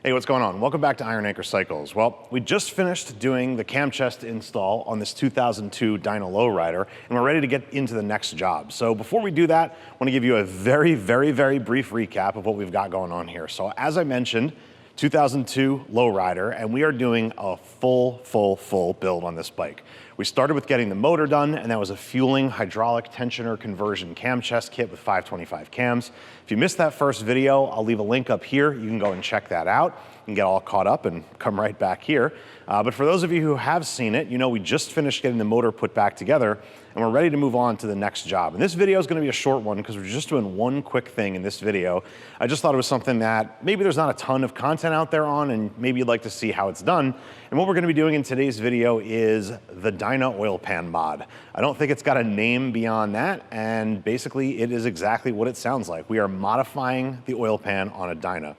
Hey, what's going on? Welcome back to Iron Anchor Cycles. Well, we just finished doing the cam chest install on this 2002 Dyna lowrider, and we're ready to get into the next job. So before we do that, I want to give you a very brief recap of what we've got going on here. So as I mentioned, 2002 lowrider, and we are doing a full build on this bike. We started with getting the motor done, and that was a fueling hydraulic tensioner conversion cam chest kit with 525 cams. If you missed that first video, I'll leave a link up here. You can go and check that out and get all caught up and come right back here. But for those of you who have seen it, you know we just finished getting the motor put back together, and we're ready to move on to the next job. And this video is going to be a short one because we're just doing one quick thing in this video. I just thought it was something that maybe there's not a ton of content out there on, and maybe you'd like to see how it's done. And what we're going to be doing in today's video is the Dyna Oil Pan Mod. I don't think it's got a name beyond that, and basically it is exactly what it sounds like. We are modifying the oil pan on a Dyna.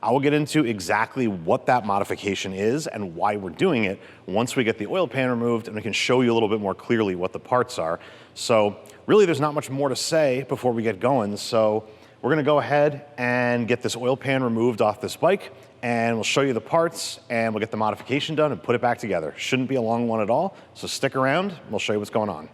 I will get into exactly what that modification is and why we're doing it once we get the oil pan removed, and we can show you a little bit more clearly what the parts are. So really there's not much more to say before we get going. So we're gonna go ahead and get this oil pan removed off this bike, and we'll show you the parts, and we'll get the modification done and put it back together. Shouldn't be a long one at all, so stick around, and we'll show you what's going on.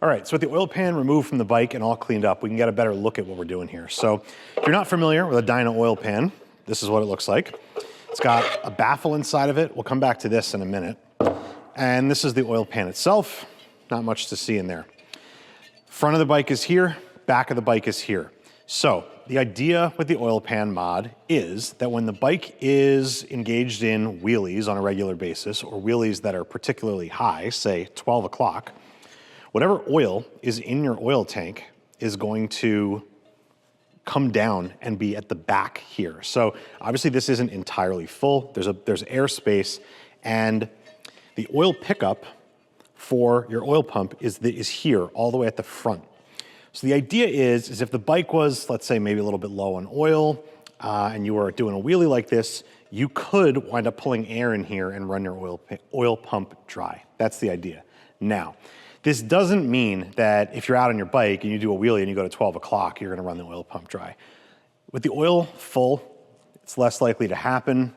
All right, so with the oil pan removed from the bike and all cleaned up, we can get a better look at what we're doing here. So if you're not familiar with a Dyna oil pan, this is what it looks like. It's got a baffle inside of it. We'll come back to this in a minute. And this is the oil pan itself. Not much to see in there. Front of the bike is here, back of the bike is here. So the idea with the oil pan mod is that when the bike is engaged in wheelies on a regular basis, or wheelies that are particularly high, say 12 o'clock, whatever oil is in your oil tank is going to come down and be at the back here. So obviously this isn't entirely full. There's air space, and the oil pickup for your oil pump is here all the way at the front. So the idea is if the bike was, let's say, maybe a little bit low on oil, and you were doing a wheelie like this, you could wind up pulling air in here and run your oil pump dry. That's the idea. Now, this doesn't mean that if you're out on your bike and you do a wheelie and you go to 12 o'clock, you're gonna run the oil pump dry. With the oil full, it's less likely to happen.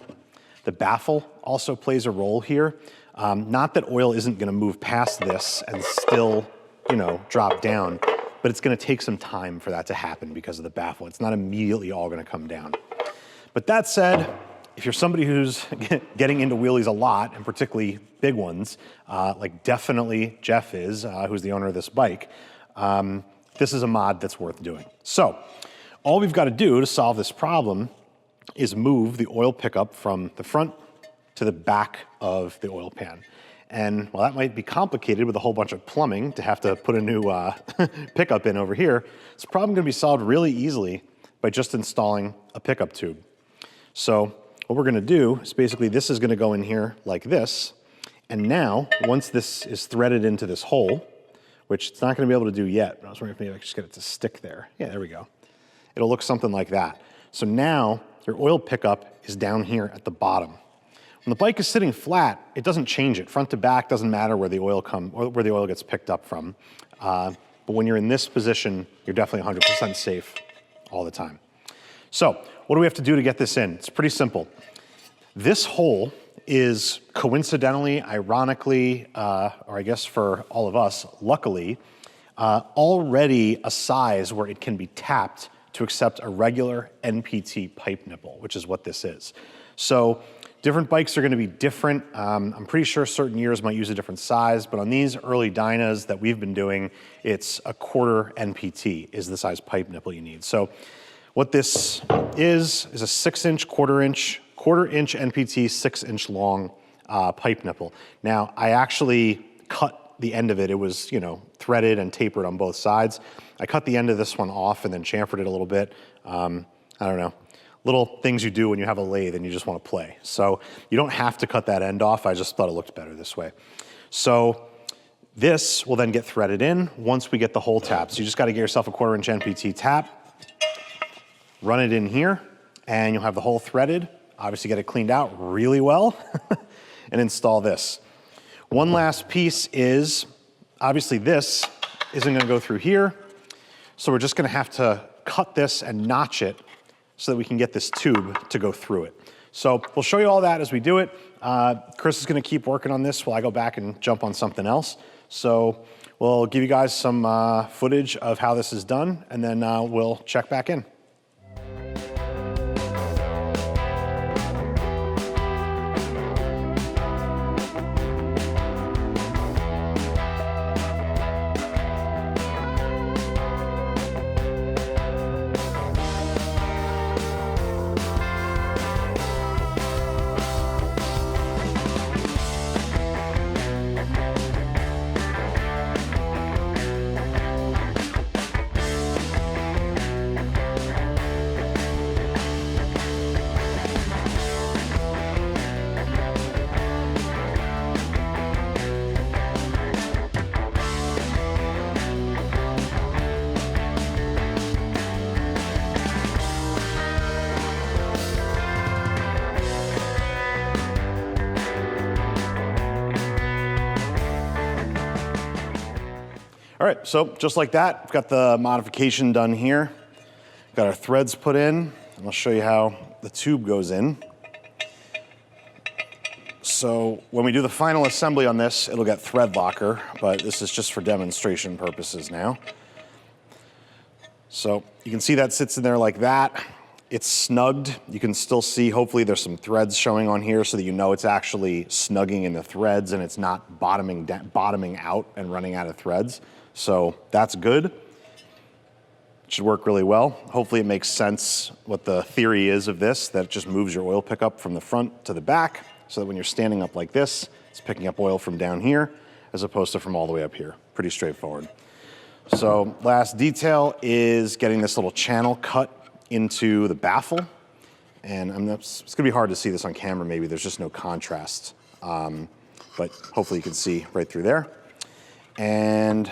The baffle also plays a role here. Not that oil isn't gonna move past this and still, drop down, but it's gonna take some time for that to happen because of the baffle. It's not immediately all gonna come down. But that said, if you're somebody who's getting into wheelies a lot, and particularly big ones, like definitely Jeff is, who's the owner of this bike, this is a mod that's worth doing. So all we've got to do to solve this problem is move the oil pickup from the front to the back of the oil pan. And while that might be complicated with a whole bunch of plumbing to have to put a new pickup in over here, it's probably going to be solved really easily by just installing a pickup tube. So what we're gonna do is basically this is gonna go in here like this, and now once this is threaded into this hole, which it's not gonna be able to do yet, but I was wondering if maybe I could just get it to stick there. Yeah, there we go. It'll look something like that. So now your oil pickup is down here at the bottom. When the bike is sitting flat, it doesn't change it. Front to back doesn't matter where the oil gets picked up from. But when you're in this position, you're definitely 100% safe all the time. So what do we have to do to get this in? It's pretty simple. This hole is coincidentally, ironically, or I guess for all of us, luckily, already a size where it can be tapped to accept a regular NPT pipe nipple, which is what this is. So different bikes are going to be different. I'm pretty sure certain years might use a different size, but on these early Dynas that we've been doing, it's a 1/4 NPT is the size pipe nipple you need. So what this is a 6-inch, 1/4-inch NPT, 6-inch long pipe nipple. Now, I actually cut the end of it. It was, you know, threaded and tapered on both sides. I cut the end of this one off and then chamfered it a little bit. I don't know, little things you do when you have a lathe and you just want to play. So you don't have to cut that end off. I just thought it looked better this way. So this will then get threaded in once we get the hole tapped. So you just got to get yourself a 1/4-inch NPT tap, run it in here, and you'll have the hole threaded. Obviously get it cleaned out really well and install this. One last piece is, obviously this isn't going to go through here, so we're just going to have to cut this and notch it so that we can get this tube to go through it. So we'll show you all that as we do it. Chris is going to keep working on this while I go back and jump on something else. So we'll give you guys some footage of how this is done, and then we'll check back in. All right, so just like that, we've got the modification done here. Got our threads put in, and I'll show you how the tube goes in. So when we do the final assembly on this, it'll get thread locker, but this is just for demonstration purposes now. So you can see that sits in there like that. It's snugged. You can still see, hopefully there's some threads showing on here so that you know it's actually snugging in the threads and it's not bottoming out and running out of threads. So that's good. It should work really well. Hopefully it makes sense what the theory is of this, that it just moves your oil pickup from the front to the back so that when you're standing up like this, it's picking up oil from down here as opposed to from all the way up here. Pretty straightforward. So last detail is getting this little channel cut into the baffle. And it's gonna be hard to see this on camera maybe, there's just no contrast. But hopefully you can see right through there. And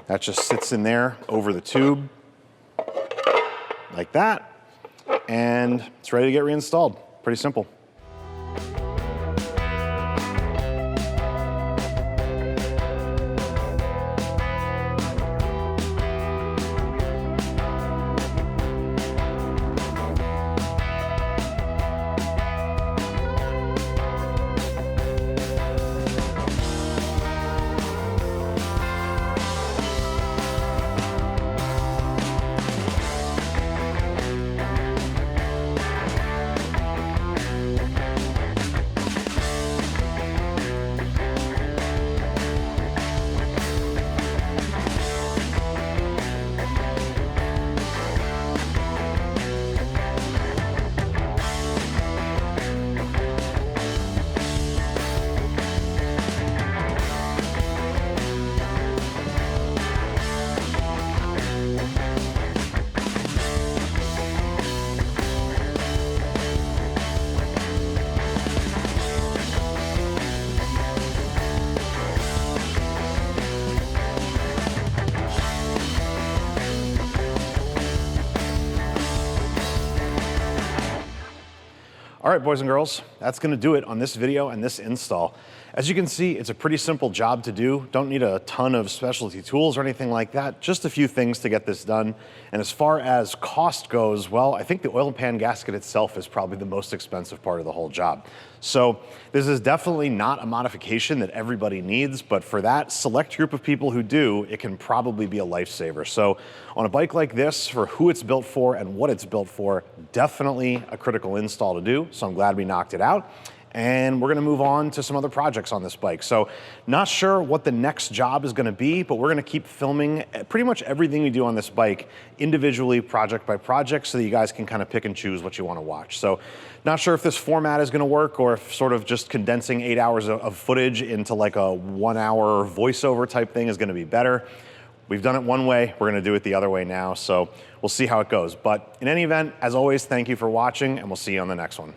that just sits in there over the tube, like that. And it's ready to get reinstalled. Pretty simple. All right, boys and girls, that's gonna do it on this video and this install. As you can see, it's a pretty simple job to do. Don't need a ton of specialty tools or anything like that, just a few things to get this done. And as far as cost goes, well, I think the oil pan gasket itself is probably the most expensive part of the whole job. So this is definitely not a modification that everybody needs, but for that select group of people who do, it can probably be a lifesaver. So on a bike like this, for who it's built for and what it's built for, definitely a critical install to do. So I'm glad we knocked it out. And we're gonna move on to some other projects on this bike. So not sure what the next job is gonna be, but we're gonna keep filming pretty much everything we do on this bike individually, project by project, so that you guys can kind of pick and choose what you wanna watch. So not sure if this format is gonna work or if sort of just condensing 8 hours of footage into like a 1 hour voiceover type thing is gonna be better. We've done it one way, we're gonna do it the other way now, so we'll see how it goes. But in any event, as always, thank you for watching, and we'll see you on the next one.